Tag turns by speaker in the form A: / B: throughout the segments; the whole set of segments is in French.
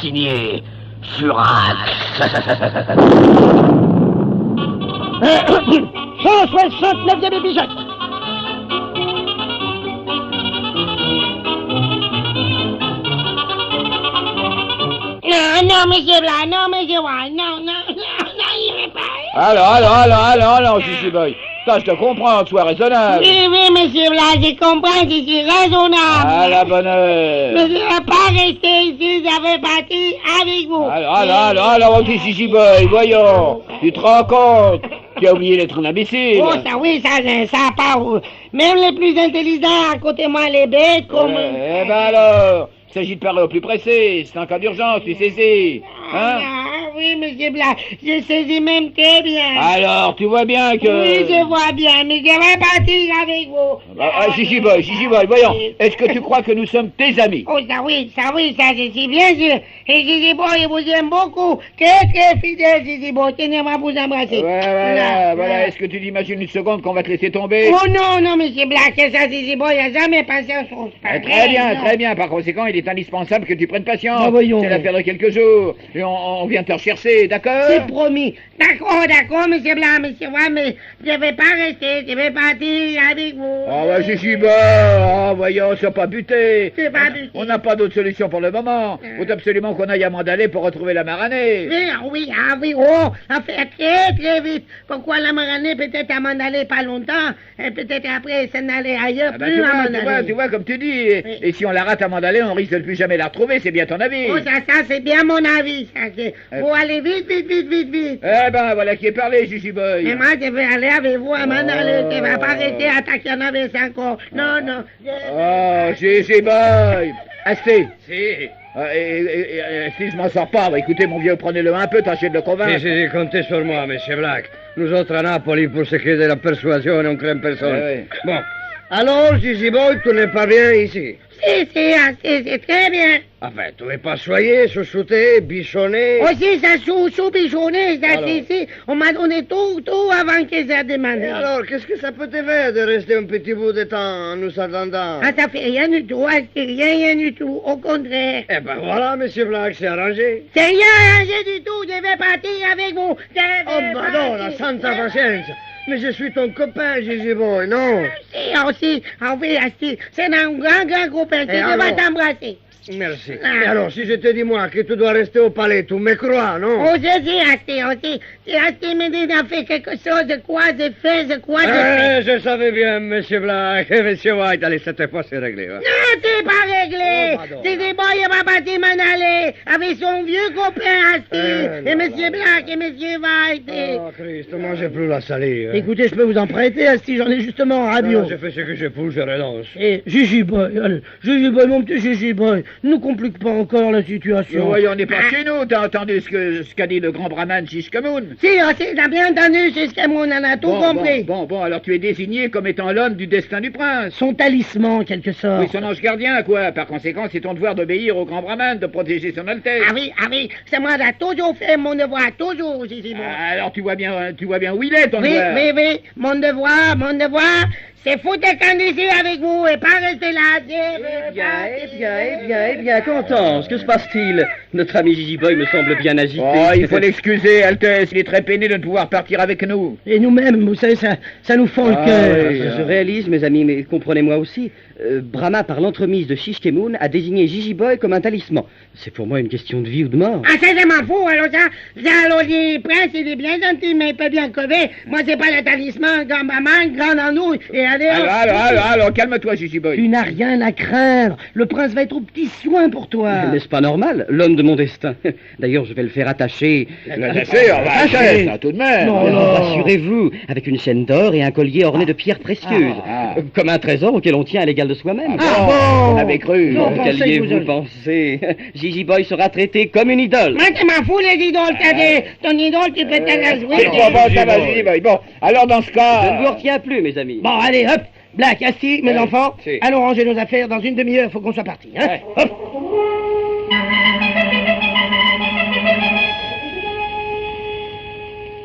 A: signé Furax.
B: 169e épisode. Non, monsieur Blanc, non, monsieur White, non, il veut pas.
C: Alors, Gigi Boy. Ça, je te comprends, sois raisonnable.
B: Oui, monsieur Blanc, je comprends, je suis raisonnable.
C: À la bonne heure.
B: Mais je ne vais pas rester ici, j'avais parti avec vous.
C: Alors, ok, Gigi Boy, voyons. Tu te rends compte? Tu as oublié d'être un imbécile.
B: Oh, ça, oui, ça part. Même les plus intelligents à côté de moi, les bêtes, comme...
C: Eh ben alors, il s'agit de parler au plus pressé. C'est un cas d'urgence, tu saisis. Hein?
B: Oui, monsieur Blanc, je saisis même très bien.
C: Alors, tu vois bien que...
B: Oui, je vois bien, mais je vais partir avec vous.
C: Gigi Boy, voyons. Est-ce que tu crois que nous sommes tes amis?
B: Oh, ça, je suis bien sûr. Et Gigi Boy, vous aime beaucoup. Très, très fidèle, Gigi Boy. Tenez-moi vous embrasser.
C: Voilà. Est-ce que tu t'imagines une seconde qu'on va te laisser tomber?
B: Oh non, monsieur Blanc, que ça, Gigi Boy n'a jamais pensé à son...
C: Très bien. Par conséquent, il est indispensable que tu prennes patience.
B: Voyons.
C: C'est l'affaire de quelques jours. Et on vient te rechercher, d'accord?
B: C'est promis. D'accord, monsieur Blanc, monsieur Roy, mais je vais pas rester, je vais partir avec vous.
C: Gigi Boy, voyons, c'est pas buté. On n'a pas d'autre solution pour le moment. Faut absolument qu'on aille à Mandalay pour retrouver la Maranée.
B: Oui, ça fait très, très vite. Pourquoi la Maranée peut-être à Mandalay pas longtemps, et peut-être après s'en aller ailleurs, plus à Mandalay.
C: Tu vois, comme tu dis, et si on la rate à Mandalay, on risque de plus jamais la retrouver, c'est bien ton avis.
B: Oh, ça, c'est bien mon avis, ça. Faut aller vite.
C: Eh ben, voilà qui est parlé, Gigi Boy.
B: Et moi, je vais aller avec vous à Mandalay. Je ne vais pas arrêter à attaquer en avait encore. Non.
C: Gigi Boy. Assez. Si je m'en sors pas, écoutez, mon vieux, prenez-le un peu, tâchez de le convaincre.
D: Si, comptez sur moi, monsieur Black. Nous autres à Napoli, pour ce qui est de la persuasion, on craint personne.
C: Oui.
D: Bon. Alors, Gigi Boy, tu n'es pas bien ici?
B: Si, c'est très bien.
D: Enfin, tu n'es pas soigné, chouchouté, bichonné?
B: Aussi, ça sous-bichonné, ça, si. On m'a donné tout avant que j'ai demandé.
D: Et alors, qu'est-ce que ça peut te faire de rester un petit bout de temps en nous attendant?
B: Ça fait rien du tout, c'est rien du tout, au contraire.
D: Eh ben voilà, monsieur Black, c'est arrangé.
B: C'est rien arrangé du tout, je vais partir avec vous.
D: Non, la santa patience. Mais je suis ton copain, Gigi Boy, non?
B: Oui, c'est un grand copain, je vais t'embrasser.
D: Merci. Et alors, si je te dis, moi, que tu dois rester au palais, tu me crois, non?
B: Oh, c'est assez, mais déjà fait quelque chose, de quoi j'ai fait.
D: Je savais bien, monsieur Black, monsieur White. Allez, cette fois, c'est réglé. Hein?
B: Non, c'est pas réglé. C'est des boys, il va partir m'en aller avec son vieux copain, Asti. Et monsieur Black et monsieur White.
D: Oh, Christ, moi, j'ai plus la salive.
B: Écoutez, je peux vous en prêter, Asti, j'en ai justement un radio.
D: Je fais ce que je peux, je relance.
B: Et Gigi Boy, mon petit Gigi Boy, ne complique pas encore la situation.
C: Oui, on n'est pas chez nous. T'as entendu ce qu'a dit le grand brahman Shishkamoun?
B: Si, t'as bien entendu, Shishkamoun, on a tout compris.
C: Bon, alors tu es désigné comme étant l'homme du destin du prince.
B: Son talisman, en quelque sorte.
C: Oui, son ange gardien, quoi. Par conséquent, c'est ton devoir d'obéir au grand brahman, de protéger son Altesse.
B: Ah oui, c'est moi qui ai toujours fait mon devoir, toujours, Gigi Boy.
C: Alors tu vois bien où il est, ton devoir.
B: Oui, mon devoir, c'est foutre camp d'ici avec vous et pas rester là.
A: Eh bien, Constance, que se passe-t-il? Notre ami Gigi Boy me semble bien agité.
C: Oh, il faut l'excuser, Altesse. Il est très peiné de ne pouvoir partir avec nous.
B: Et nous-mêmes, vous savez, ça nous fend le cœur.
A: Je réalise, mes amis, mais comprenez-moi aussi. Brahma, par l'entremise de Shishkemoun, a désigné Gigi Boy comme un talisman. C'est pour moi une question de vie ou de mort.
B: Ah, ça, je m'en fous. Alors, le prince, il est bien gentil, mais il peut bien crever. Moi, c'est pas le talisman, grand maman, grand andouille. Et allez...
C: Alors, calme-toi, Gigi Boy.
B: Tu n'as rien à craindre. Le prince va être au petit soin pour toi.
A: N'est-ce pas normal? L'homme de mon destin. D'ailleurs, je vais le faire attacher.
C: Attacher, ça, tout de même.
A: Non. Rassurez-vous, avec une chaîne d'or et un collier orné de pierres précieuses. Comme un trésor auquel on tient à l'égal de soi-même.
C: On avait cru.
A: Qu'alliez-vous penser? Gigi Boy sera traité comme une idole.
B: Moi, tu m'en fous, les idoles, ton idole, tu peux te la jouer.
C: Ça va, Gigi Boy. Bon, alors dans ce cas...
A: Je ne vous retiens plus, mes amis.
B: Bon, allez, hop. Black, assis, mes enfants.
D: Si.
B: Allons ranger nos affaires. Dans une demi-heure, il faut qu'on soit partis. Hein? Hop.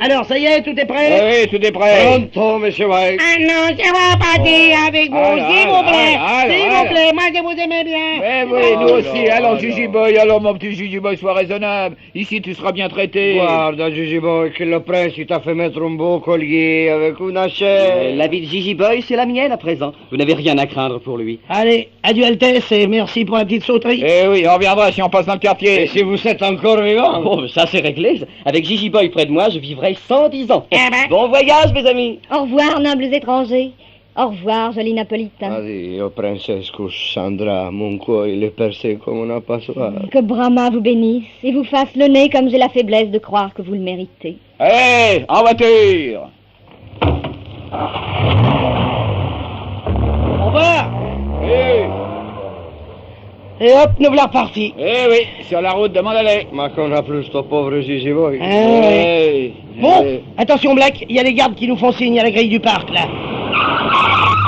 B: Alors, ça y est, tout est prêt?
C: Oui, tout est prêt.
D: Pronto, monsieur White.
B: Ah non, ça va pas dire avec vous, s'il vous plaît. S'il vous plaît, moi je vous aimais bien.
C: Oui, nous aussi. Alors, Gigi Boy, alors mon petit Gigi Boy, sois raisonnable. Ici, tu seras bien traité.
D: Guarda, Gigi Boy, que le prince il t'a fait mettre un beau collier avec une chaîne.
A: La vie de Gigi Boy, c'est la mienne à présent. Vous n'avez rien à craindre pour lui.
B: Allez, adieu Altesse et merci pour la petite sauterie.
C: Eh oui, on reviendra si on passe dans le quartier.
D: Et si vous êtes encore vivant.
A: Bon, ça c'est réglé. Avec Gigi Boy près de moi, je vivrai 110 ans.
B: Eh ben.
A: Bon voyage, mes amis.
E: Au revoir, nobles étrangers. Au revoir, joli napolitain.
D: Addio, Francesco Sandra, mon cœur il est percé comme una passoire.
E: Que Brahma vous bénisse et vous fasse le nez comme j'ai la faiblesse de croire que vous le méritez.
C: Allez, en voiture.
B: Au revoir.
C: Eh,
B: Et hop, nous voilà repartis.
C: eh oui, sur la route de Mandalay.
D: Ma qu'on a plus ton pauvre Gigi Boy.
C: Eh,
B: Bon,
C: eh.
B: attention Black, il y a les gardes qui nous font signe à la grille du parc, là.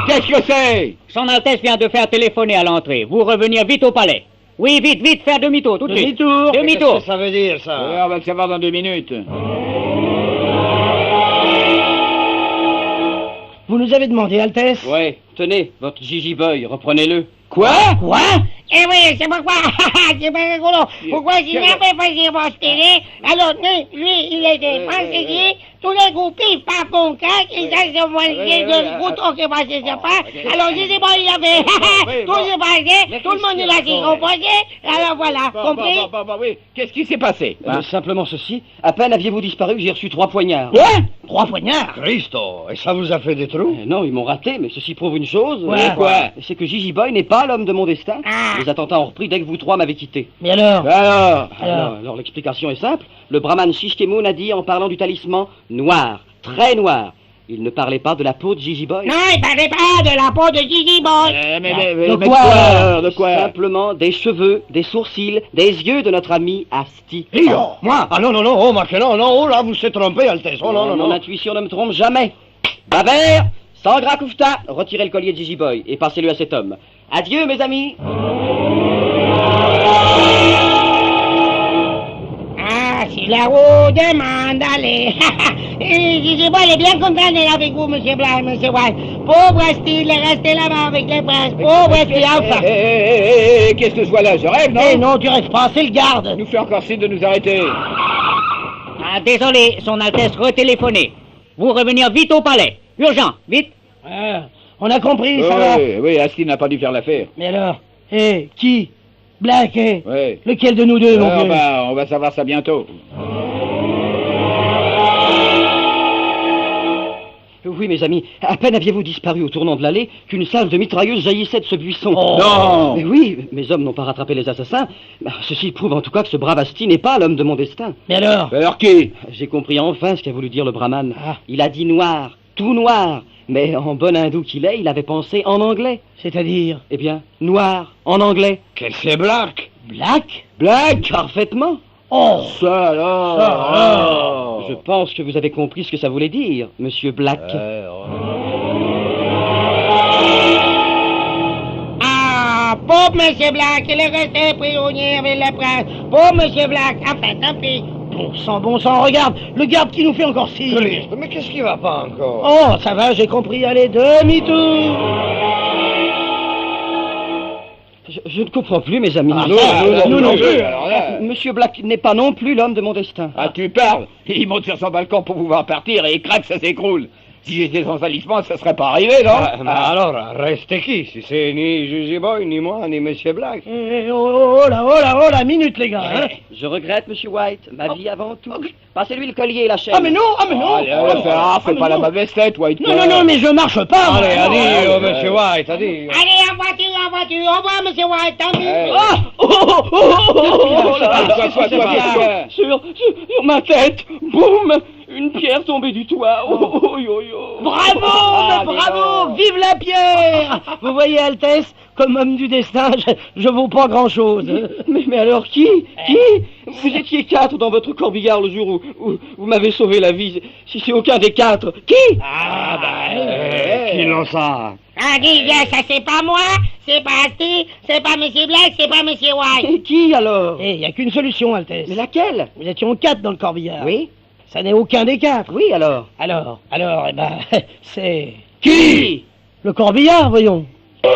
C: Qu'est-ce que c'est?
F: Son Altesse vient de faire téléphoner à l'entrée. Vous revenir vite au palais. Oui, vite, vite, faire demi-tour, tout de suite.
B: Demi-tour.
F: Demi-tour.
D: Qu'est-ce que ça veut dire, ça?
C: On va le savoir dans 2 minutes.
B: Vous nous avez demandé, Altesse?
A: Ouais, tenez, votre Gigi Boy, reprenez-le.
C: Quoi?
B: Quoi? Eh oui, c'est pourquoi, c'est pas rigolo. Pourquoi s'il n'avait pas fait mon télé, alors lui, il était français, tous les groupes, pif, paf, bon, cac, et ça se voyait de couteau qui passait sur pas. Alors, je sais pas, il avait, tout se passait, tout le monde il a s'y composé, alors voilà, compris?
C: Oui. Qu'est-ce qui s'est passé?
A: Simplement ceci, à peine aviez-vous disparu, j'ai reçu 3 poignards.
B: Quoi? 3 poignards?
D: Christo, et ça vous a fait des trous?
A: Non, ils m'ont raté, mais ceci prouve une chose.
B: Ouais,
C: quoi?
A: C'est que Gigi Boy n'est pas l'homme de mon destin.
B: Ah.
A: Les attentats ont repris dès que vous 3 m'avez quitté.
B: Mais alors?
A: Alors, l'explication est simple. Le brahman Shishkemoun a dit en parlant du talisman noir, très noir. Il ne parlait pas de la peau de Gigi Boy.
B: Non, il parlait pas de la peau de Gigi Boy.
C: Mais
B: quoi,
C: alors, de quoi?
A: Simplement des cheveux, des sourcils, des yeux de notre ami Asti.
D: Moi? Ah non, non, non, oh, ma que non, non, oh là, vous s'êtes trompé, Altesse, oh non, non,
A: Mon
D: non.
A: intuition ne me trompe jamais. Babert, Sangra Koufta, retirez le collier de Gigi Boy et passez-le à cet homme. Adieu, mes amis.
B: Ah, si la roue demande d'aller. Et Gigi Boy est bien content d'être avec vous, monsieur Blanc, monsieur White. Pauvre Asti, il est resté là-bas avec les princes. Pauvre Asti, enfin.
C: Qu'est-ce que je vois là? Je rêve, non?
B: Eh non, tu rêves pas, c'est le garde.
C: Il nous fait encore signe de nous arrêter.
F: Ah, désolé, Son Altesse retéléphoné. Vous revenir vite au palais. Urgent, vite.
B: Ah, on a compris, ça va.
C: Oui, Asti n'a pas dû faire l'affaire.
B: Mais alors, qui? Black,
C: Oui.
B: Lequel de nous deux, mon vieux?
C: On va savoir ça bientôt.
A: Oui, mes amis, à peine aviez-vous disparu au tournant de l'allée qu'une salve de mitrailleuse jaillissait de ce buisson.
C: Non!
A: Mais oui, mes hommes n'ont pas rattrapé les assassins. Ceci prouve en tout cas que ce brave Asti n'est pas l'homme de mon destin.
B: Mais alors?
C: Alors qui?
A: J'ai compris enfin ce qu'a voulu dire le brahman.
B: Ah.
A: Il a dit noir, tout noir. Mais en bon hindou qu'il est, il avait pensé en anglais.
B: C'est-à-dire?
A: Eh bien, noir, en anglais.
D: Que c'est Black?
B: Black?
A: Black, parfaitement.
B: Oh!
C: Ça alors!
A: Je pense que vous avez compris ce que ça voulait dire, monsieur Black.
B: Ah, pauvre monsieur Black, il est resté prisonnier avec le prince. Pauvre monsieur Black, enfin, tant pis. Bon sang, regarde, le garde qui nous fait encore signe.
D: Christ, mais qu'est-ce qui va pas encore?
B: Oh, ça va, j'ai compris, allez, demi-tour.
A: Je ne comprends plus, mes amis.
C: Nous non plus, alors là.
A: Monsieur Black n'est pas non plus l'homme de mon destin.
C: Ah, tu parles? Il monte sur son balcon pour pouvoir partir et crac, ça s'écroule. Si j'étais son salissement, ça serait pas arrivé, non?
D: Alors, restez qui? Si c'est ni Gigi Boy, ni moi, ni Monsieur Black.
B: Oh là, minute, les gars, hein.
A: Je regrette, monsieur White. Ma vie avant tout. Passez-lui le collier et la chaîne.
B: Ah, mais non.
C: Fais pas la mauvaise tête, White.
B: Non, mais je marche pas. moi.
D: Allez, Monsieur White, allez.
B: Allez, en voiture, au revoir, monsieur White, tant pis.
C: Quoi?
A: Sur ma tête, boum, une pierre tombée du toit.
B: Bravo, vive la pierre. Vous voyez, Altesse, comme homme du destin, je vaux pas grand-chose.
A: Mais alors qui? Vous étiez 4 dans votre corbillard le jour où vous m'avez sauvé la vie. Si c'est aucun des 4, qui?
D: Qui l'en ça?
B: Ah, dis, ça c'est pas moi, c'est pas Asti, c'est pas monsieur Black, c'est pas monsieur White.
A: Et qui alors?
B: Il y a qu'une solution, Altesse.
A: Mais laquelle?
B: Nous étions 4 dans le corbillard.
A: Oui.
B: ça n'est aucun des quatre.
A: Oui, alors.
B: Alors, eh ben, c'est...
A: Qui?
B: Le corbillard, voyons.
E: À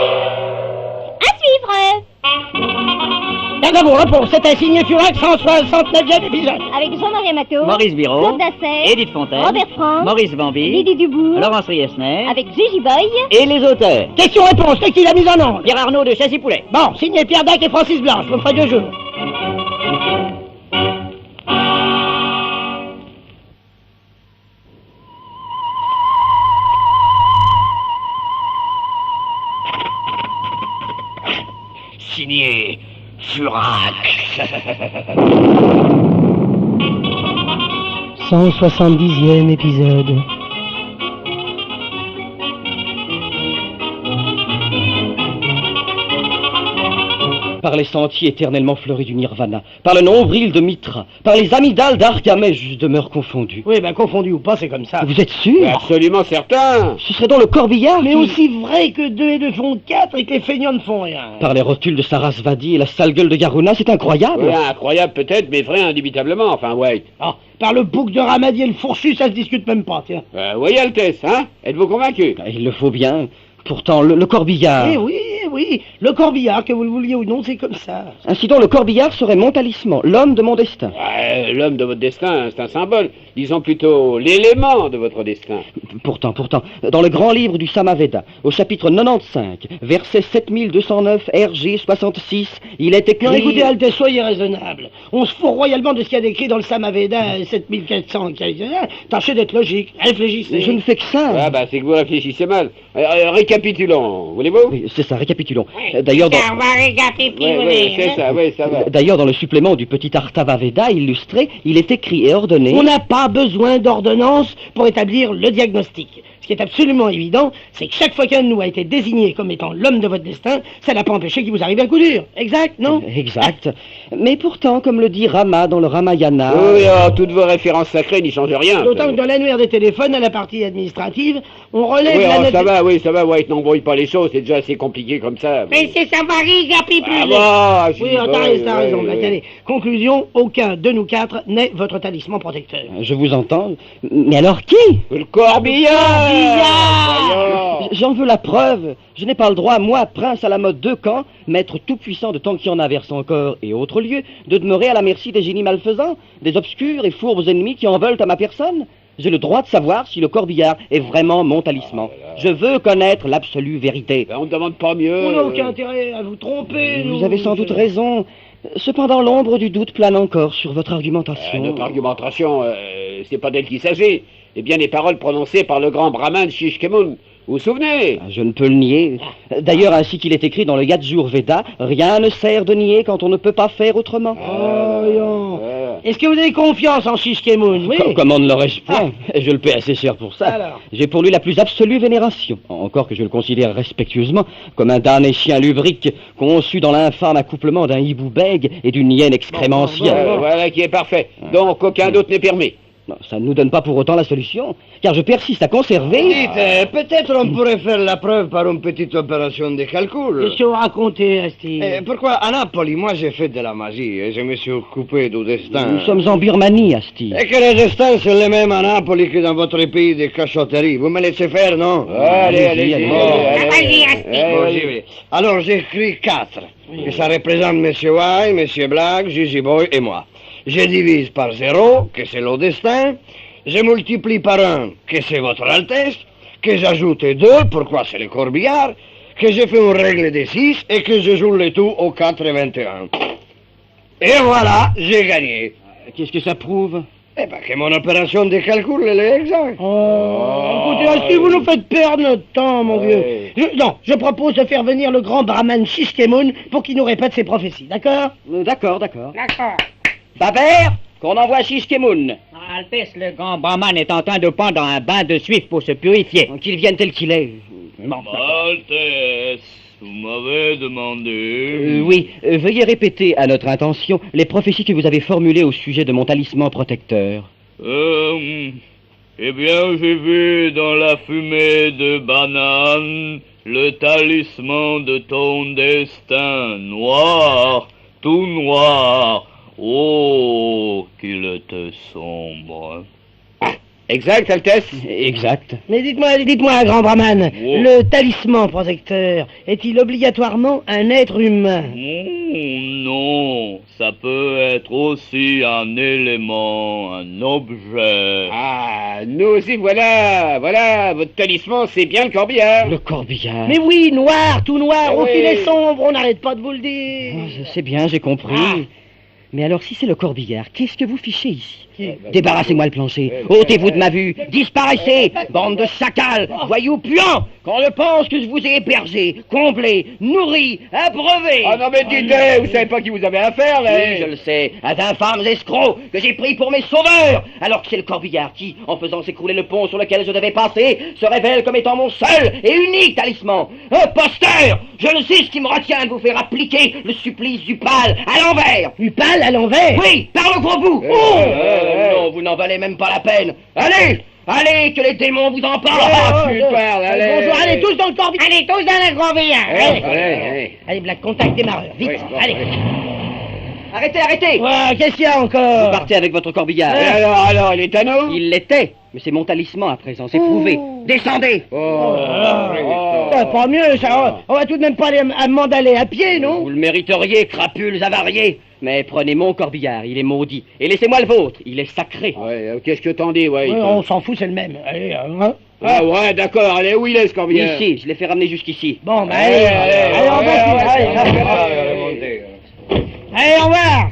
E: suivre.
B: D'abord, réponse, c'est un signé Furax, 169e épisode.
E: Avec Jean-Marie Amato,
F: Maurice Biro,
E: Claude Dasset,
F: Edith Fontaine,
E: Robert Franck,
F: Maurice Bambi,
E: Lydie Dubourg,
F: Laurence Riesner
E: avec Gigi Boy,
F: et les auteurs.
B: Question-réponse, c'est qui l'a mise en ordre?
F: Pierre Arnaud de Châssis-Poulet.
B: Bon, signé Pierre Dac et Francis Blanche, je vous ferai 2 jours.
C: Signé Furax.
B: 170e épisode.
A: Par les sentiers éternellement fleuris du Nirvana, par le nombril de Mitra, par les amygdales d'Argamès, je demeure confondu.
B: Oui, ben confondu ou pas, c'est comme ça.
A: Vous êtes sûr?
D: Absolument certain.
A: Ce serait donc le corbillard
B: Mais
A: qui...
B: aussi vrai que 2 et 2 font 4 et que les feignants ne font rien.
A: Par les rotules de Sarasvati et la sale gueule de Garuna, c'est incroyable.
D: Oui, incroyable peut-être, mais vrai indubitablement. Enfin, ouais.
B: Ah, par le bouc de Ramadier et le fourchu, ça se discute même pas, tiens.
D: Oui, Altesse, hein? Êtes-vous convaincu?
A: Il le faut bien. Pourtant, le corbillard...
B: Eh oui, le corbillard, que vous le vouliez ou non, c'est comme ça.
A: Ainsi donc, le corbillard serait mon talisman, l'homme de mon destin.
D: L'homme de votre destin, c'est un symbole. Disons plutôt l'élément de votre destin.
A: Pourtant, dans le grand livre du Samaveda, au chapitre 95, verset 7209 RG 66, il est écrit...
B: Non, écoutez, Altesse, soyez raisonnable. On se fout royalement de ce qu'il y a décrit dans le Samaveda 7400. Tâchez d'être logique, réfléchissez.
A: Je ne fais que ça.
D: Ah bah c'est que vous réfléchissez mal. Récapitulons, voulez-vous?
A: Oui, c'est ça, récapitulons. D'ailleurs, dans...
B: On va récapituler.
D: c'est ça, oui, ça va.
A: D'ailleurs, dans le supplément du petit Artava Veda illustré, il est écrit et ordonné...
B: On n'a pas besoin d'ordonnance pour établir le diagnostic. Ce qui est absolument évident, c'est que chaque fois qu'un de nous a été désigné comme étant l'homme de votre destin, ça n'a pas empêché qu'il vous arrive un coup dur. Exact, non?
A: Exact. Mais pourtant, comme le dit Rama dans le Ramayana...
D: Oui, toutes vos références sacrées n'y changent rien.
B: D'autant que dans l'annuaire des téléphones, à la partie administrative, on relève
D: Oui,
B: la note...
D: ça va, ouais, n'embrouille pas les choses, c'est déjà assez compliqué comme ça.
B: Mais c'est ça varie, Gapi plus.
D: Ah bon,
B: Oui, t'as raison, Black. Allez, conclusion, aucun de nous 4 n'est votre talisman protecteur.
A: Je vous entends. Mais alors qui?
D: Le corbillard! Voyons.
A: J'en veux la preuve. Je n'ai pas le droit, moi, prince à la mode de Caen, maître tout-puissant de tant qu'il y en a vers son corps et autres lieux, de demeurer à la merci des génies malfaisants, des obscurs et fourbes ennemis qui en veulent à ma personne. J'ai le droit de savoir si le corbillard est vraiment mon talisman. Je veux connaître l'absolue vérité.
D: Ben, on ne demande pas mieux.
B: On n'a aucun intérêt à vous tromper.
A: Vous avez sans doute raison. Cependant, l'ombre du doute plane encore sur votre argumentation.
D: Notre argumentation, c'est pas d'elle qu'il s'agit. Eh bien, les paroles prononcées par le grand brahman Shishkemun. Vous vous souvenez?
A: Je ne peux le nier. D'ailleurs, ainsi qu'il est écrit dans le Yajur Veda, rien ne sert de nier quand on ne peut pas faire autrement.
B: Est-ce que vous avez confiance en Shishkemun? Oui.
A: Comment ne l'aurais-je point? Je le paie assez cher pour ça.
B: Alors.
A: J'ai pour lui la plus absolue vénération. Encore que je le considère respectueusement comme un damné chien lubrique conçu dans l'infâme accouplement d'un hibou bègue et d'une hyène excrémentielle.
D: Voilà qui est parfait. Donc, aucun d'autre n'est permis.
A: Non, ça ne nous donne pas pour autant la solution, car je persiste à conserver...
G: Dites, peut-être on pourrait faire la preuve par une petite opération de calcul.
B: Qu'est-ce que vous racontez, Asti?
G: Pourquoi à Napoli, moi j'ai fait de la magie et je me suis occupé du destin.
A: Nous sommes en Birmanie, Asti.
G: Et que les destins sont les mêmes à Napoli que dans votre pays de cachotterie. Vous me laissez faire, non?
D: Allez.
B: Vas-y, Asti.
G: Bon, j'y vais. Alors j'écris 4. Et ça représente M. White, M. Black, Gigi Boy et moi. Je divise par 0, que c'est le destin. Je multiplie par 1, que c'est votre Altesse. Que j'ajoute 2, pourquoi c'est le corbillard. Que je fais une règle de 6 et que je joue le tout au 4 et 21. Et voilà, j'ai gagné.
A: Qu'est-ce que ça prouve?
G: Eh ben, que mon opération de calcul, elle est exacte.
B: Écoutez, Asti, vous nous faites perdre notre temps, mon vieux. Je propose de faire venir le grand brahman Shishkemun pour qu'il nous répète ses prophéties, d'accord?
A: D'accord.
B: D'accord.
A: Baber, qu'on envoie Shishkemun.
F: Altesse, le grand brahman est en train de prendre un bain de suif pour se purifier.
A: Qu'il vienne tel qu'il est.
F: Bon,
H: Altesse, vous m'avez demandé...
A: Oui, veuillez répéter à notre intention les prophéties que vous avez formulées au sujet de mon talisman protecteur.
H: Eh bien, j'ai vu dans la fumée de banane le talisman de ton destin, noir, tout noir. Oh, qu'il était sombre.
D: Exact, Altesse.
A: Exact.
B: Mais dites-moi, grand brahman, le talisman protecteur est-il obligatoirement un être humain?
H: Non, ça peut être aussi un élément, un objet.
D: Ah, nous aussi, voilà, votre talisman, c'est bien le corbillard.
A: Le corbillard.
B: Mais oui, noir, tout noir, au
D: Oui.
B: filet sombre, on n'arrête pas de vous le dire.
A: Oh, je sais bien, j'ai compris.
B: Ah.
A: Mais alors, si c'est le corbillard, qu'est-ce que vous fichez ici? Débarrassez-moi le plancher. Ôtez-vous de ma vue. Disparaissez, bande de chacals, voyous puants. Quand on pense que je vous ai hébergé, comblé, nourri, abreuvé.
D: Ah non, mais dites-le, vous savez pas qui vous avez affaire, là.
A: Oui, je le sais, à d'infâmes escrocs que j'ai pris pour mes sauveurs, alors que c'est le corbillard qui, en faisant s'écrouler le pont sur lequel je devais passer, se révèle comme étant mon seul et unique talisman. Imposteur! Je ne sais ce qui me retient de vous faire appliquer le supplice du pâle à l'envers.
B: Du pâle à l'envers.
A: Oui, par le gros bout. Non, vous n'en valez même pas la peine. Allez, que les démons vous en parlent.
D: Tu parles, allez.
B: Bonjour, allez tous dans le corbillard. Allez tous dans le corbillard.
D: Allez.
B: Allez, Black, contact démarreur, vite.
D: Oui, bon,
B: allez.
A: Arrêtez.
B: Ouais, qu'est-ce qu'il y a
A: Vous
B: encore?
A: partez avec votre corbillard.
D: Et alors, il est à nous?
A: Il l'était, mais c'est mon talisman à présent, c'est prouvé. Descendez.
B: Pas mieux, ça. On va tout de même pas aller à Mandalay à pied, non?
A: Vous le mériteriez, crapules avariés. Mais prenez mon corbillard, il est maudit. Et laissez-moi le vôtre, il est sacré.
D: Ouais, qu'est-ce que t'en dis, ouais?
B: Ouais, on s'en fout, c'est le même. Allez, hein.
D: Ah ouais, d'accord, allez, où il est, ce corbillard?
A: Ici, je l'ai fait ramener jusqu'ici.
B: Bon, bah allez, on va. Allez, au revoir.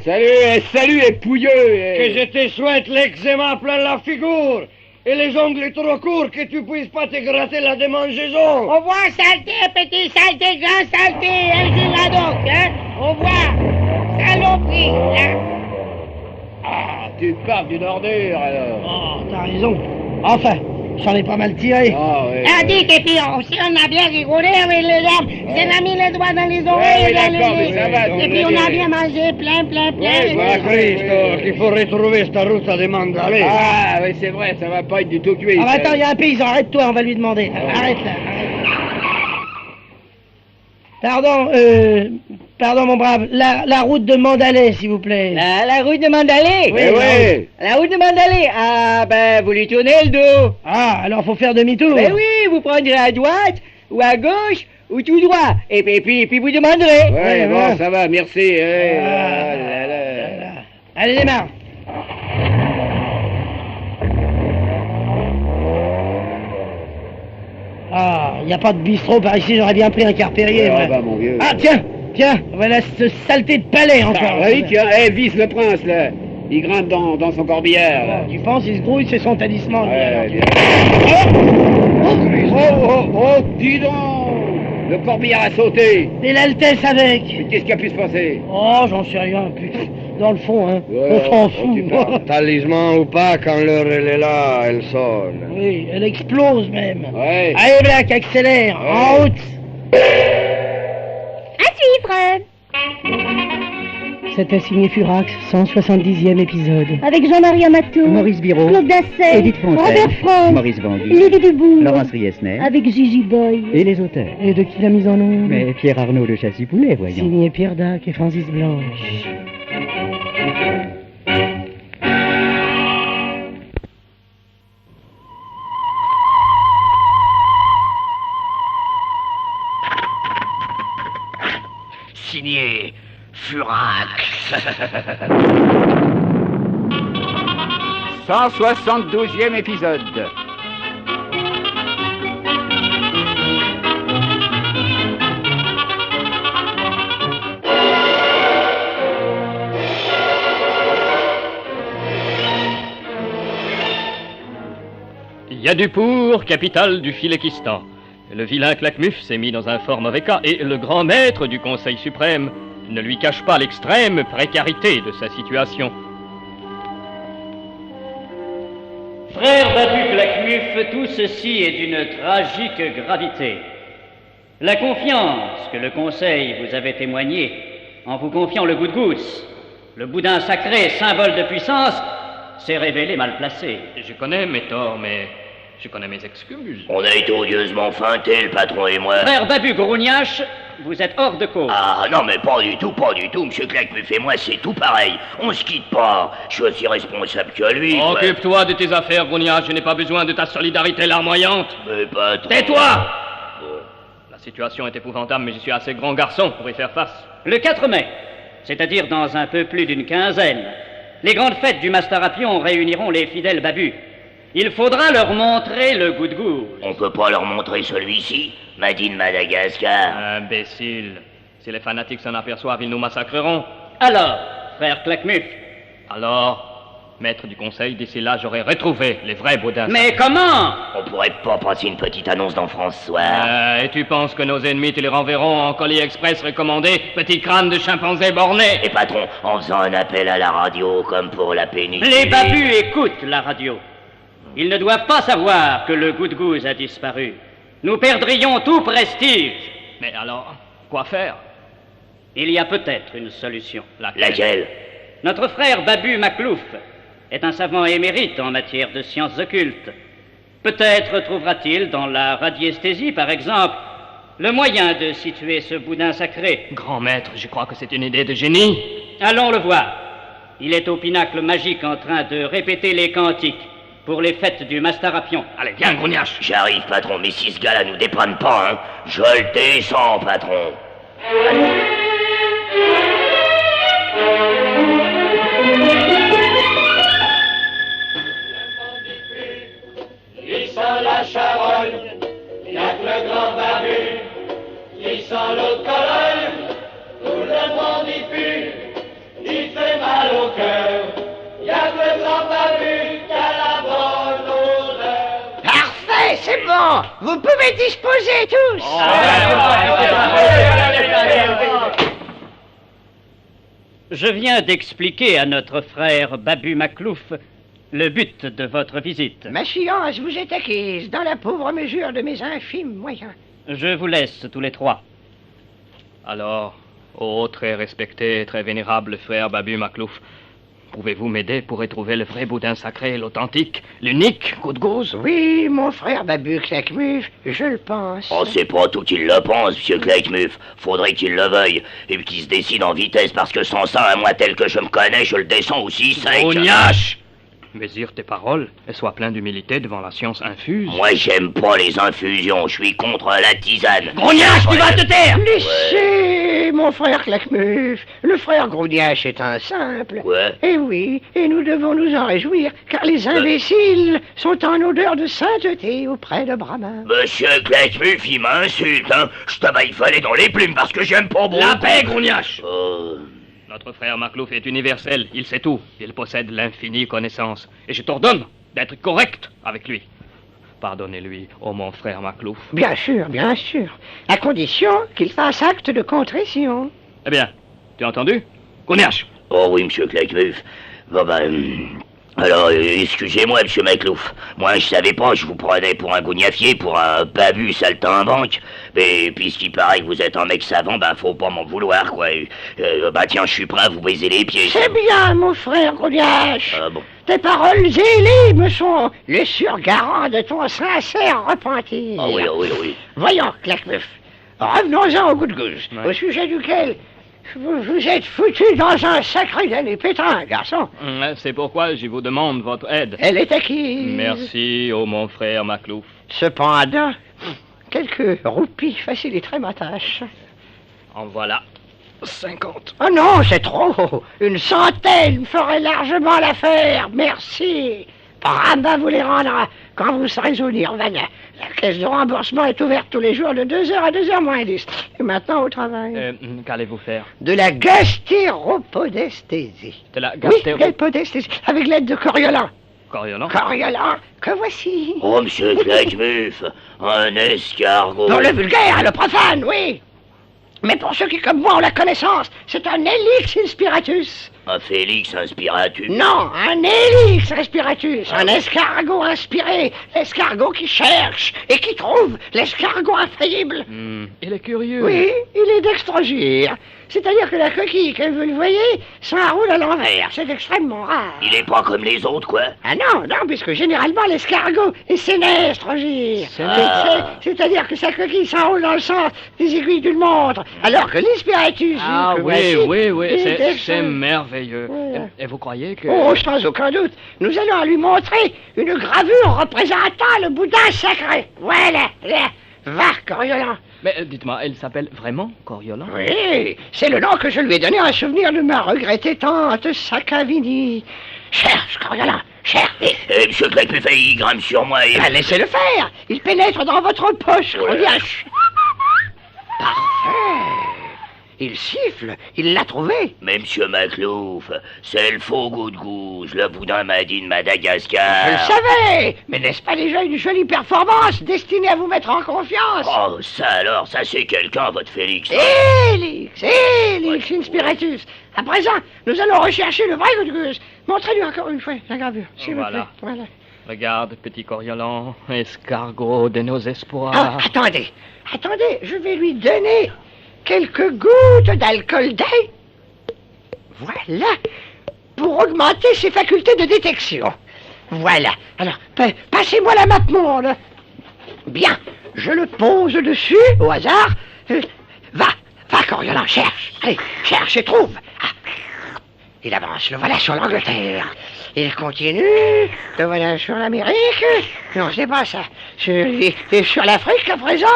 D: Salut, et pouilleux.
G: Que je te souhaite l'eczéma plein la figure et les ongles trop courts que tu puisses pas te gratter la démangeaison.
B: Au revoir, saleté, petit saleté, grand saleté, un donc, hein. Au revoir. Saloperie, hein.
D: Ah, tu parles d'une ordure, alors.
B: Oh, t'as raison. Enfin, j'en ai pas mal tiré.
D: Ah, ouais.
B: Ah, dites, et puis aussi on a bien rigolé avec les dames. C'est on a mis les doigts dans les oreilles
D: Ouais,
B: et dans
D: d'accord,
B: les
D: mais ça va,
B: Et puis on a bien mangé plein.
D: voilà,
G: Cristo, qu'il faut retrouver esta ruta de Mandalay.
D: Ah, oui, c'est vrai, ça va pas être du tout cuit.
B: Ah, bah,
D: ça.
B: attends, il y a un paysan, arrête-toi, on va lui demander. Arrête là. Pardon, mon brave, la route de Mandalay, s'il vous plaît.
F: La route de Mandalay?
D: Oui.
F: La route de Mandalay? Ah, ben, vous lui tournez le dos.
B: Ah, alors faut faire demi-tour.
F: Ben oui, vous prendrez à droite, ou à gauche, ou tout droit. Et puis vous demanderez.
D: Ouais, bon, ça va, merci.
B: Allez, démarre. Ah, il n'y a pas de bistrot par ici, j'aurais bien pris un carpérier.
D: Ah,
B: moi.
D: bah, mon vieux.
B: Ah, tiens, voilà cette saleté de palais encore.
D: Ah, oui, tiens, vise le prince, là. Il grimpe dans son corbillard, là.
B: Tu penses, il se grouille, c'est son talisman. lui, alors.
D: Oh, dis donc! Le corbillard a sauté!
B: Et l'Altesse avec.
D: Mais qu'est-ce qui a pu se passer?
B: Oh, j'en sais rien, putain. Dans le fond, hein.
D: Ouais,
B: On s'en fout.
D: tu parles.
G: Talisman ou pas, quand l'heure elle est là, elle sonne.
B: Oui, elle explose même.
D: Ouais.
B: Allez, Black, accélère.
D: Ouais.
B: En route.
E: À suivre.
B: C'était signé Furax, 170e épisode.
E: Avec Jean-Marie Amato,
I: Maurice Biraud,
E: Claude Dasset,
I: Edith Fontaine,
E: Robert Franck,
I: Maurice Vendu,
E: Lily Dubourg,
I: Laurence Riesner
E: avec Gigi Boy.
I: et les auteurs.
B: Et de qui la mise en onde?
I: Mais Pierre Arnaud de Châssis-Poulet, voyons.
B: Signé Pierre Dac et Francis Blanche.
G: Signé Furax.
D: 172e épisode.
J: Yadupur, capitale du Philékistan. Le vilain Claquemuf s'est mis dans un fort mauvais cas et le grand maître du Conseil suprême ne lui cache pas l'extrême précarité de sa situation.
F: Frère Babu Claquemuf, tout ceci est d'une tragique gravité. La confiance que le Conseil vous avait témoignée en vous confiant le goutte-goutte, le boudin sacré, symbole de puissance, s'est révélée mal placée.
J: Je connais mes torts, mais je connais mes excuses.
K: On a été odieusement feintés, le patron et moi.
F: Frère Babu Gourognache, vous êtes hors de cause.
K: Ah non, mais pas du tout, monsieur Claquemuf et moi, c'est tout pareil. On se quitte pas. Je suis aussi responsable que lui. quoi.
J: Occupe-toi de tes affaires, Grognache. Je n'ai pas besoin de ta solidarité larmoyante.
K: Mais patron...
J: Tais-toi! La situation est épouvantable, mais je suis assez grand garçon pour y faire face.
F: Le 4 mai, c'est-à-dire dans un peu plus d'une quinzaine, les grandes fêtes du Mastarapion réuniront les fidèles babus. Il faudra leur montrer le goût de goût.
K: On peut pas leur montrer celui-ci, Madine Madagascar.
J: Imbécile. Si les fanatiques s'en aperçoivent, ils nous massacreront.
F: Alors, frère Claquemuf.
J: Alors, maître du conseil, d'ici là, j'aurai retrouvé les vrais boudins.
F: Mais comment?
K: On pourrait pas passer une petite annonce dans France Soir.
J: Et tu penses que nos ennemis te les renverront en colis express recommandé, petit crâne de chimpanzé borné?
K: Et patron, en faisant un appel à la radio comme pour la péninsule...
F: Les babus écoutent la radio. Ils ne doivent pas savoir que le goût de gousse a disparu. Nous perdrions tout prestige.
J: Mais alors, quoi faire?
F: Il y a peut-être une solution.
K: Laquelle?
F: Notre frère Babu Maclouf est un savant émérite en matière de sciences occultes. Peut-être trouvera-t-il dans la radiesthésie, par exemple, le moyen de situer ce boudin sacré.
J: Grand maître, je crois que c'est une idée de génie.
F: Allons le voir. Il est au pinacle magique en train de répéter les cantiques pour les fêtes du Mastarapion.
J: Allez, viens, Grognache.
K: J'arrive, patron, mais si ce gars-là nous déprenne pas, hein, je le descends, patron.
L: Il sent la charogne, y'a que le grand babu. Il sent l'eau de Cologne, tout le monde y pue. Il fait mal au cœur, y'a que le grand babu qui a la bonne odeur.
B: Parfait, c'est bon. Vous pouvez disposer tous.
F: Je viens d'expliquer à notre frère Babu Maclouf le but de votre visite.
B: Ma science vous est acquise dans la pauvre mesure de mes infimes moyens.
F: Je vous laisse tous les trois.
J: Alors, ô très respecté et très vénérable frère Babu Maclouf, pouvez-vous m'aider pour retrouver le vrai boudin sacré, l'authentique, l'unique coup de gousse?
B: Oui, mon frère Babu Claquemuf, je le pense.
K: Oh, c'est pas tout qu'il le pense, monsieur Claquemuf. Faudrait qu'il le veuille. Et puis qu'il se décide en vitesse, parce que sans ça, moi tel que je me connais, je le descends aussi sec.
J: Grognache! Mesure tes paroles et sois plein d'humilité devant la science infuse.
K: Moi, j'aime pas les infusions, je suis contre la tisane.
J: Grognache, tu vas te taire!
B: Laissez, mon frère Claquemuf. Le frère Grognache est un simple.
K: Ouais.
B: Eh oui, et nous devons nous en réjouir, car les imbéciles sont en odeur de sainteté auprès de Brahma.
K: Monsieur Claquemuf, il m'insulte, hein. Je t'abaille fallait dans les plumes parce que j'aime pas beaucoup.
J: La paix, Grognache!
K: Oh...
J: Notre frère Maclouf est universel, il sait tout, il possède l'infinie connaissance, et je t'ordonne d'être correct avec lui. Pardonnez-lui, ô mon frère Maclouf.
B: Bien sûr, à condition qu'il fasse acte de contrition.
J: Eh bien, tu as entendu? Grognache!
K: Oh oui, monsieur Claquemuf. Bon ben... Alors, excusez-moi, monsieur Maclouf. Moi, je savais pas, je vous prenais pour un gougnafier, pour un babu saltimbanque. Mais puisqu'il paraît que vous êtes un mec savant, ben faut pas m'en vouloir, quoi. Bah tiens, je suis prêt à vous baiser les pieds.
B: C'est bien, mon frère Grognache.
K: Ah bon.
B: Tes paroles zélées me sont le surgarant de ton sincère repentir.
K: Ah oui, oui.
B: Voyons, Claquemuf, revenons-en au goût de gousse, au sujet duquel... Vous êtes foutu dans un sacré d'aller pétrin, garçon.
J: C'est pourquoi je vous demande votre aide.
B: Elle est acquise.
J: Merci, ô mon frère Maclouf.
B: Cependant, quelques roupies faciliteraient ma tâche.
J: En voilà 50.
B: Oh non, c'est trop. Une centaine ferait largement l'affaire. Merci. Brahma vous les rendra quand vous serez au Nirvana. La caisse de remboursement est ouverte tous les jours de 2h à 2h moins 10. Et maintenant au travail.
J: Qu'allez-vous faire?
B: De la gastéropodesthésie.
J: De la
B: Oui, gastéropodesthésie, avec l'aide de Coriolan.
J: Coriolan?
B: Coriolan, que voici.
K: Oh, monsieur Claquemuf, un escargot.
B: Pour le vulgaire, le profane, oui. Mais pour ceux qui, comme moi, ont la connaissance, c'est un Helix inspiratus.
K: Un Félix inspiratus?
B: Non, un Helix respiratus. Un escargot inspiré. L'escargot qui cherche et qui trouve. L'escargot infaillible.
J: Il est curieux.
B: Oui, il est dextrogire. C'est-à-dire que la coquille, comme vous le voyez, s'enroule à l'envers. C'est extrêmement rare.
K: Il est pas comme les autres, quoi?
B: Ah non, puisque généralement l'escargot est sénestrogire. C'est-à-dire que sa coquille s'enroule dans le sens des aiguilles d'une montre Alors que l'inspiratus...
J: Ah
B: que
J: oui,
B: voici,
J: oui,
B: il descend.
J: c'est merveilleux.
B: Voilà.
J: Et vous croyez que...
B: Oh, sans aucun doute. Nous allons lui montrer une gravure représentant le boudin sacré. Voilà. Va, Coriolan.
J: Mais dites-moi, elle s'appelle vraiment Coriolan?
B: Oui, c'est le nom que je lui ai donné en souvenir de ma regrettée tante Sakavini. Cherche, Coriolan, cherche.
K: Monsieur Claquemuf, il grimpe sur moi et...
B: Laissez-le faire. Il pénètre dans votre poche, Coriolan. Parfait. Il siffle, il l'a trouvé.
K: Mais monsieur Maclouf, c'est le faux goût de gousse, le boudin Madi de Madagascar.
B: Je le savais. Mais n'est-ce pas déjà une jolie performance destinée à vous mettre en confiance?
K: Oh, ça alors, ça c'est quelqu'un, votre Félix.
B: Élix, Inspiratus. À présent, nous allons rechercher le vrai goût de gousse. Montrez-lui encore une fois la gravure, s'il vous plaît. Voilà.
J: Regarde, petit Coriolan, escargot de nos espoirs.
B: Ah, attendez, je vais lui donner quelques gouttes d'alcool d'ail. Voilà, pour augmenter ses facultés de détection. Voilà, alors, passez-moi la map monde. Bien, je le pose dessus, au hasard. Va, Coriolan, cherche. Allez, cherche et trouve. Ah. Il avance, le voilà sur l'Angleterre. Il continue, le voilà sur l'Amérique. Non, c'est pas ça. Sur l'Afrique à présent.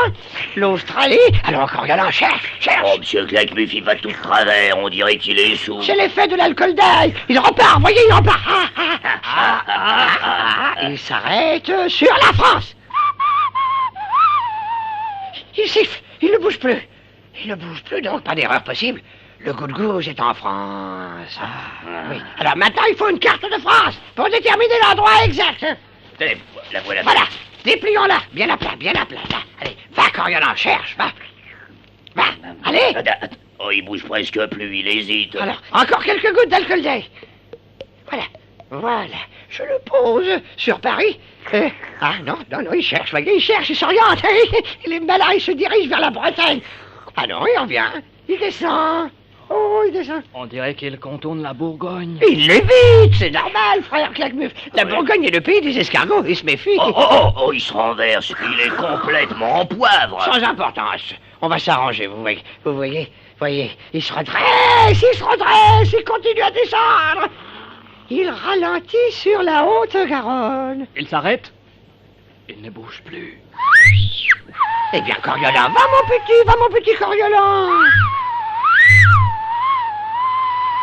B: L'Australie. Alors, Coriolan, cherche.
K: Oh, monsieur Claquemuf, il va tout de travers, on dirait qu'il est sourd.
B: C'est l'effet de l'alcool d'ail. Il repart, voyez, il repart. Il s'arrête sur la France. Il siffle, il ne bouge plus. Il ne bouge plus, donc pas d'erreur possible. Le goût de gousse est en France. Oui. Alors maintenant, il faut une carte de France pour déterminer l'endroit exact.
K: Tenez, la voilà.
B: Voilà, déplions-la, bien à plat, là. Allez, va, Coriolan, cherche, va. Allez.
K: Oh, il bouge presque plus, il hésite.
B: Alors, encore quelques gouttes d'alcool d'ail. Voilà, je le pose sur Paris. Non, il cherche, voyez, il s'oriente. Il est malin, il se dirige vers la Bretagne. Ah non, il revient, il descend. Oh, il descend.
J: On dirait qu'il contourne la Bourgogne.
B: Il l'évite, c'est normal, frère Claquemuf. La Bourgogne est le pays des escargots, il se méfie.
K: Oh, il se renverse, il est complètement en poivre.
B: Sans importance, on va s'arranger, vous voyez, il se redresse, il continue à descendre. Il ralentit sur la Haute-Garonne.
J: Il s'arrête. Il ne bouge plus.
B: Eh bien, Coriolan, va mon petit Coriolan.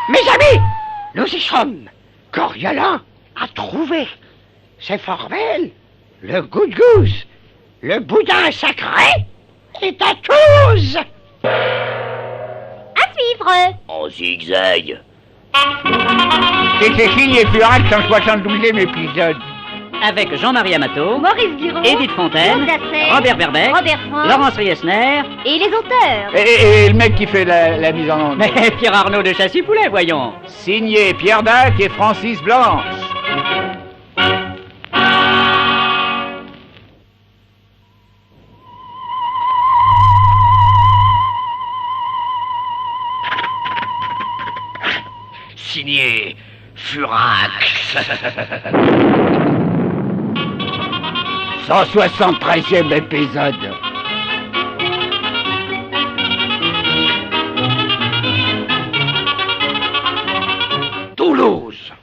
B: Mes amis, nous y sommes. Coriolan a trouvé. C'est formel. Le goût de gousse, le boudin sacré est à Toulouse.
E: À suivre.
K: En zigzag.
C: C'était signé Furac, 172e épisode.
F: Avec Jean-Marie Amato,
E: Maurice Guiraud,
F: Édith Fontaine,
E: Claude Dassay,
F: Robert Berbeck,
E: Robert France,
F: Laurence Riesner
E: et les auteurs.
C: Et le mec qui fait la mise en onde.
F: mais Pierre Arnaud de Chassy-Poulet, voyons.
C: Signé Pierre Dac et Francis Blanche.
K: Signé Furax.
C: 173e épisode.
K: Toulouse.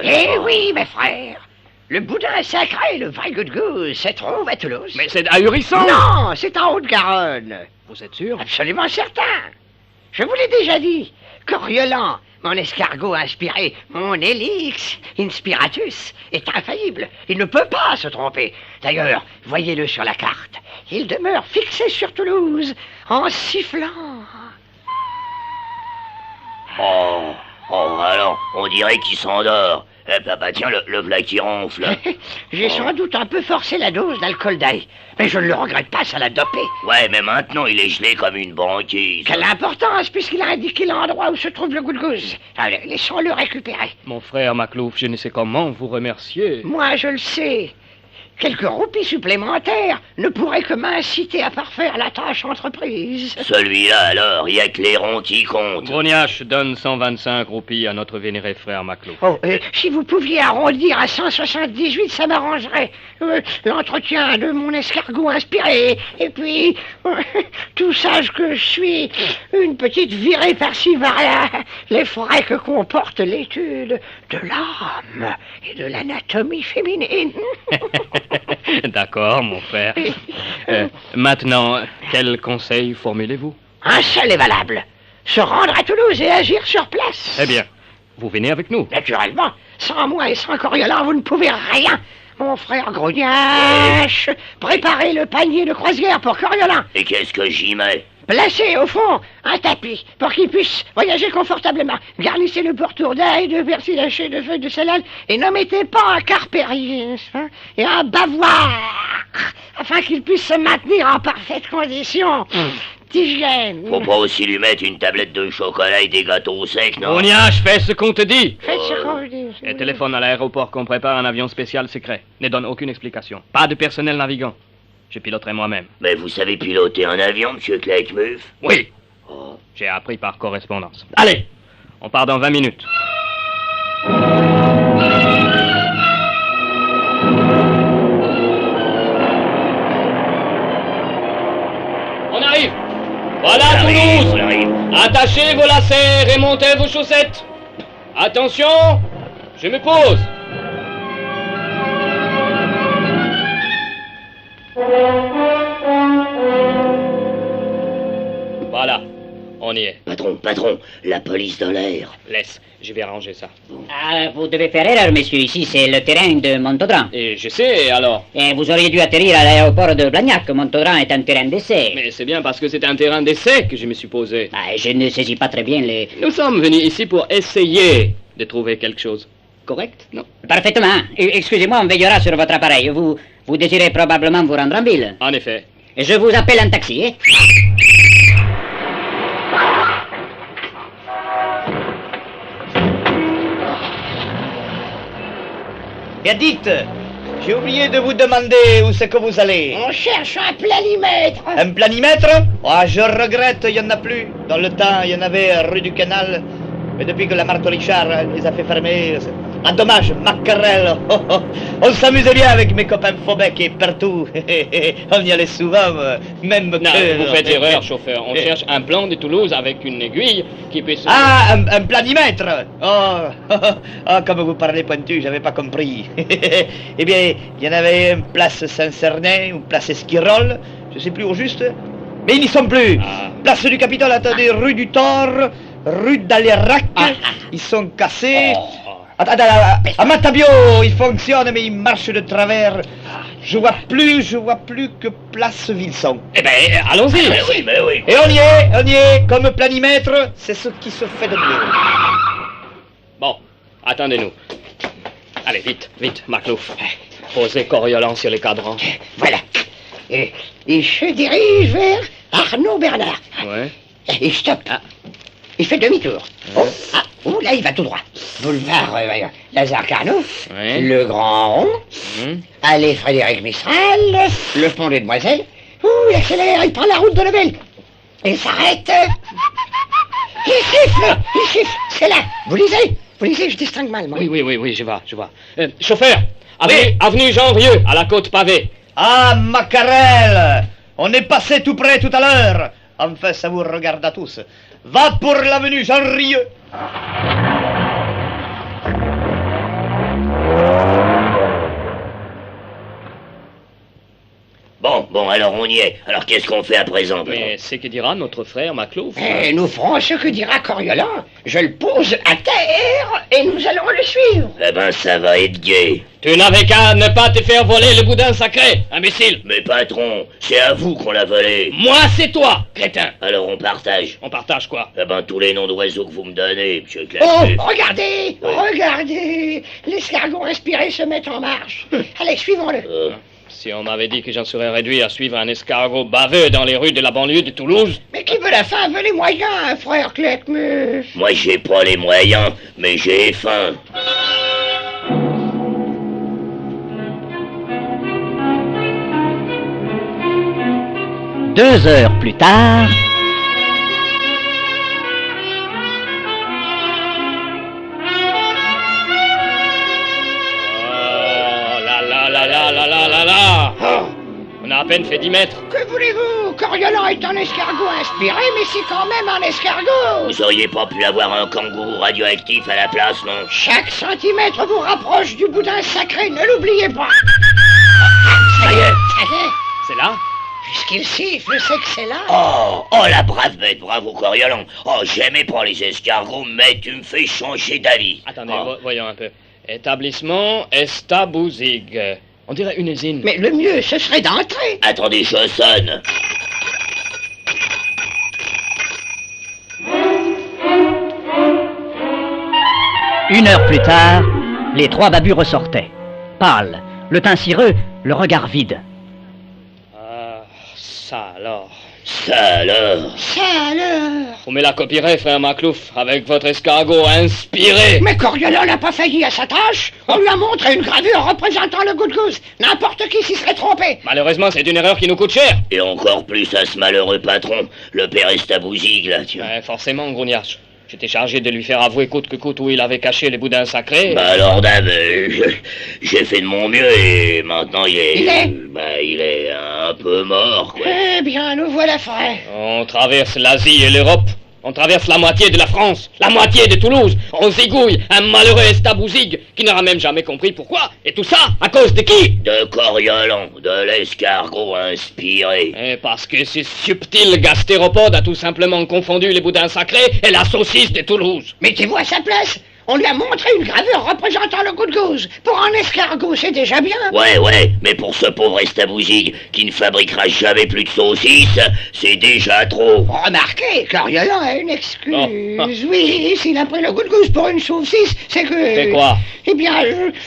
B: Eh oui, mes frères. Le boudin sacré, le vrai goût de gousse, se trouve à Toulouse.
J: Mais c'est ahurissant.
B: Non, c'est en Haute-Garonne.
J: Vous êtes sûr?
B: Absolument certain. Je vous l'ai déjà dit. Coriolan, mon escargot inspiré, mon Élix, Inspiratus, est infaillible. Il ne peut pas se tromper. D'ailleurs, voyez-le sur la carte. Il demeure fixé sur Toulouse, en sifflant.
K: Oh, alors, on dirait qu'il s'endort. Tiens, le v'là qui ronfle.
B: J'ai sans doute un peu forcé la dose d'alcool d'ail, mais je ne le regrette pas, ça l'a dopé.
K: Ouais, mais maintenant, il est gelé comme une banquise.
B: Quelle importance, puisqu'il a indiqué l'endroit où se trouve le goût de gousse. Allez, laissons-le récupérer.
J: Mon frère Maclouf, je ne sais comment vous remercier.
B: Moi, je le sais. quelques roupies supplémentaires ne pourraient que m'inciter à parfaire la tâche entreprise.
K: Celui-là, alors, il y a que les ronds qui comptent.
J: Brognache donne 125 roupies à notre vénéré frère Maclouf.
B: Oh, si vous pouviez arrondir à 178, ça m'arrangerait. L'entretien de mon escargot inspiré, et puis, tout sage que je suis, une petite virée par-ci par-là, les frais que comporte l'étude de l'âme et de l'anatomie féminine.
J: D'accord, mon frère. Maintenant, quel conseil formulez-vous?
B: Un seul est valable. Se rendre à Toulouse et agir sur place.
J: Eh bien, vous venez avec nous.
B: Naturellement. Sans moi et sans Coriolan, vous ne pouvez rien. Mon frère Grognache, préparez le panier de croisière pour Coriolan.
K: Et qu'est-ce que j'y mets?
B: Placez au fond un tapis pour qu'il puisse voyager confortablement. Garnissez le pourtour d'ail, de persil haché, de feuilles de salade et n'en mettez pas un carpéris et un bavoir afin qu'il puisse se maintenir en parfaite condition d'hygiène.
K: Faut pas aussi lui mettre une tablette de chocolat et des gâteaux secs, non?
J: Brognache, fais ce qu'on te dit.
B: Faites ce qu'on vous dit.
J: Et téléphone à l'aéroport qu'on prépare un avion spécial secret. Ne donne aucune explication. Pas de personnel navigant. Je piloterai moi-même.
K: Mais vous savez piloter un avion, monsieur Claquemuf?
J: Oui. Oh. J'ai appris par correspondance. Allez, on part dans 20 minutes. On arrive. Voilà Toulouse. Attachez vos lacets et montez vos chaussettes. Attention, je me pose. Voilà, on y est.
K: Patron, la police dans l'air.
J: Laisse, je vais arranger ça.
F: Ah, vous devez faire erreur, monsieur. Ici, c'est le terrain de Montaudan.
J: Et je sais, alors.
F: Et vous auriez dû atterrir à l'aéroport de Blagnac. Montaudan est un terrain d'essai.
J: Mais c'est bien parce que c'est un terrain d'essai que je me suis posé.
F: Ah, je ne saisis pas très bien les...
J: Nous sommes venus ici pour essayer de trouver quelque chose. Correct? Non.
F: Parfaitement. Excusez-moi, on veillera sur votre appareil. Vous désirez probablement vous rendre en ville.
J: En effet.
F: Je vous appelle un taxi, hein?
M: Bien dites, j'ai oublié de vous demander où c'est que vous allez.
B: On cherche un planimètre.
M: Un planimètre? Ah, je regrette, il n'y en a plus. Dans le temps, il y en avait rue du Canal. Mais depuis que la Marthe Richard les a fait fermer, ah, dommage, Macquerel. On s'amusait bien avec mes copains Faubec et partout. On y allait souvent, même
J: non,
M: que...
J: vous faites erreur, chauffeur. On cherche un plan de Toulouse avec une aiguille qui puisse...
M: Ah, un planimètre. Oh, comme vous parlez pointu, j'avais pas compris. Eh bien, il y en avait une place Saint-Cernin, une place Esquirol, je sais plus au juste. Mais ils n'y sont plus. Place du Capitole, attendez, rue du Thor, rue d'Alérac, ils sont cassés. À Matabio, il fonctionne, mais il marche de travers. Je vois plus que place Vilson.
J: Eh ben, allons-y.
K: Mais oui.
M: Et on y est, comme planimètre, c'est ce qui se fait de mieux.
J: Bon, attendez-nous. Allez, vite, Maclouf. Posez Coriolan sur les cadrans.
B: Voilà. Et je dirige vers Arnaud Bernard.
J: Ouais.
B: Et stop. Il fait demi-tour. Oh, là, il va tout droit. Boulevard Lazare Carnot, le Grand Rond, allée Frédéric Mistral, le pont des Demoiselles. Ouh, il accélère, il prend la route de Lebel. Il s'arrête. Il siffle, c'est là. Vous lisez, je distingue mal, moi.
J: Oui, je vois. Chauffeur, avenue Jean-Rieux, à la côte pavée.
M: Ah, Macquerel, on est passé tout près tout à l'heure. Enfin, ça vous regarde à tous. Va pour l'avenue Jean-Rieux.
K: Bon, alors on y est. Alors qu'est-ce qu'on fait à présent?
J: Mais c'est que dira notre frère Maclouf.
B: Nous ferons ce que dira Coriolan. Je le pose à terre et nous allons le suivre.
K: Eh ben, ça va être gai.
J: Tu n'avais qu'à ne pas te faire voler le boudin sacré, imbécile.
K: Mais patron, c'est à vous qu'on l'a volé.
J: Moi, c'est toi, crétin.
K: Alors on partage.
J: On partage quoi?
K: Eh ben, tous les noms d'oiseaux que vous me donnez, monsieur
B: Oh,
K: Claquemuf.
B: regardez. L'escargot inspiré se met en marche. Allez, suivons-le.
J: Si on m'avait dit que j'en serais réduit à suivre un escargot baveux dans les rues de la banlieue de Toulouse...
B: Mais qui veut la faim veut les moyens, frère Claquemuf.
K: Moi, j'ai pas les moyens, mais j'ai faim.
F: 2 heures plus tard...
J: On a à peine fait 10 mètres.
B: Que voulez-vous? Coriolan est un escargot inspiré, mais c'est quand même un escargot.
K: Vous auriez pas pu avoir un kangourou radioactif à la place, non?
B: Chaque centimètre vous rapproche du boudin sacré, ne l'oubliez pas.
K: Ça y est.
B: Ça y est.
J: C'est là?
B: Puisqu'il siffle, je sais que c'est là.
K: Oh, la brave bête, bravo Coriolan. Oh, j'aimais pas les escargots, mais tu me fais changer d'avis.
J: Attendez, voyons un peu. Établissement Estabouzig. On dirait une usine.
B: Mais le mieux, ce serait d'entrer.
K: Attendez, je sonne.
F: Une heure plus tard, les 3 babus ressortaient. Pâles, le teint cireux, le regard vide.
J: Ah, ça alors.
K: Ça alors.
B: Ça alors.
J: Vous me la copierez, frère Maclouf, avec votre escargot inspiré.
B: Mais Coriolan n'a pas failli à sa tâche. On lui a montré une gravure représentant le goût-de-gousse. N'importe qui s'y serait trompé.
J: Malheureusement, c'est une erreur qui nous coûte cher.
K: Et encore plus à ce malheureux patron, le père Estabouzig, là, tiens.
J: Ouais, forcément, Grougnache. J'étais chargé de lui faire avouer coûte que coûte où il avait caché les boudins sacrés.
K: Bah alors, dame, j'ai fait de mon mieux et maintenant il est un peu mort, quoi.
B: Eh bien, nous voilà frais.
J: On traverse l'Asie et l'Europe. On traverse la moitié de la France, la moitié de Toulouse. On zigouille un malheureux Estabouzig qui n'aura même jamais compris pourquoi. Et tout ça, à cause de qui?
K: De Coriolan, de l'escargot inspiré.
J: Et parce que ce subtil gastéropode a tout simplement confondu les boudins sacrés et la saucisse de Toulouse.
B: Mettez-vous à sa place. On lui a montré une gravure représentant le goût-de-gousse. Pour un escargot, c'est déjà bien.
K: Ouais, mais pour ce pauvre Estabouzig qui ne fabriquera jamais plus de saucisses, c'est déjà trop.
B: Remarquez, Coriolan a une excuse.
J: Oh.
B: Oui, s'il a pris le goût-de-gousse pour une saucisse, c'est que...
J: C'est quoi?
B: Eh bien,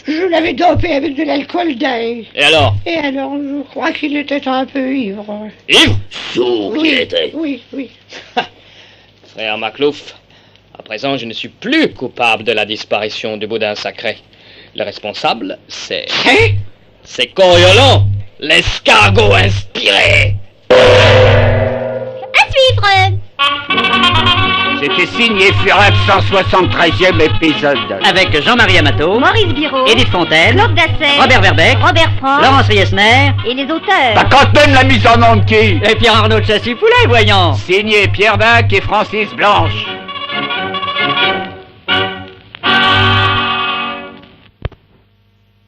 B: je l'avais dopé avec de l'alcool d'ail.
J: Et alors?
B: Et alors, je crois qu'il était un peu ivre.
J: Ivre?
K: Sourd qu'il était.
B: Oui.
J: Frère Maclouf, à présent, je ne suis plus coupable de la disparition du boudin sacré. Le responsable, c'est... C'est Coriolan, l'escargot inspiré.
N: À suivre.
O: C'était signé Furax 173e épisode.
F: Avec Jean-Marie Amato,
N: Maurice Guiraud,
F: Édith Fontaine,
N: Claude Dasset,
F: Robert Verbeck,
N: Robert Franck,
F: Laurence Riesner
N: et les auteurs.
O: T'as quand même la mise en onde qui?
F: Et Pierre-Arnaud de Chassy-Poulet, voyons.
O: Signé Pierre Dac et Francis Blanche.